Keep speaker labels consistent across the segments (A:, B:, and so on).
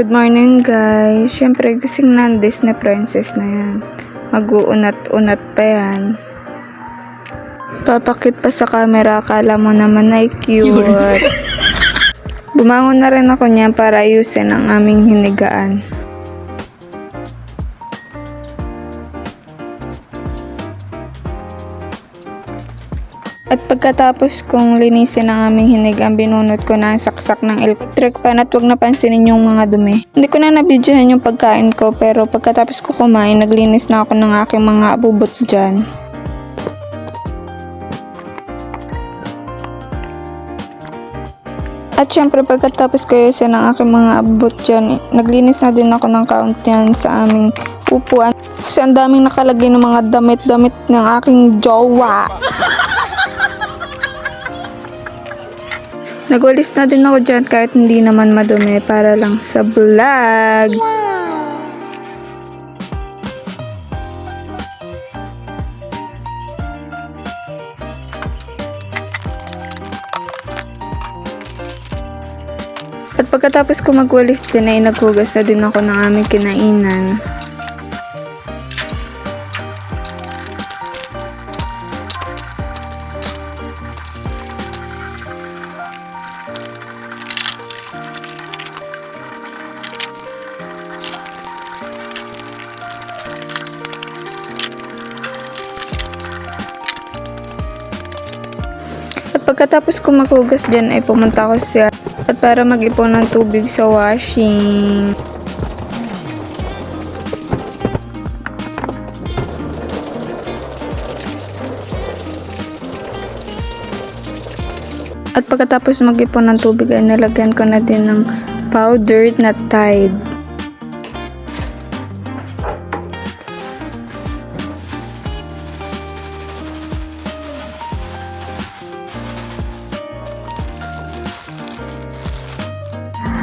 A: Good morning guys. Siyempre gising na ang Disney princess na yan. Mag-uunat-unat pa yan. Papakit pa sa camera, akala mo naman ay cute. Bumangon na rin ako niyan para ayusin ang aming hinigaan. At pagkatapos kong linisin ang aming hinigaan, binunot ko na ang saksak ng electric pan at huwag napansinin yung mga dumi. Hindi ko na nabidyohan yung pagkain ko, pero pagkatapos ko kumain, naglinis na ako ng aking mga abubot dyan. At syempre pagkatapos ko ayusin ang aking mga abubot dyan, naglinis na din ako ng kaunti sa aming upuan. Kasi ang daming nakalagay ng mga damit-damit ng aking jowa. Nagwalis na din ako dyan kahit hindi naman madumi para lang sa vlog. At pagkatapos ko magwalis dyan ay naghugas na din ako ng aming kinainan. Pagkatapos ko maghugas dyan ay pumunta ako sa at para mag-ipon ng tubig sa washing. At pagkatapos mag-ipon ng tubig ay nalagyan ko na din ng powdered na Tide.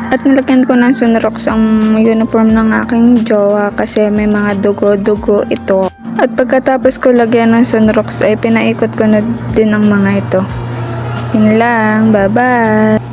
A: At nilagyan ko ng Sunrox ang uniform ng aking jowa kasi may mga dugo-dugo ito. At pagkatapos ko lagyan ng Sunrox ay pinaikot ko na din ang mga ito. Yun lang, bye-bye!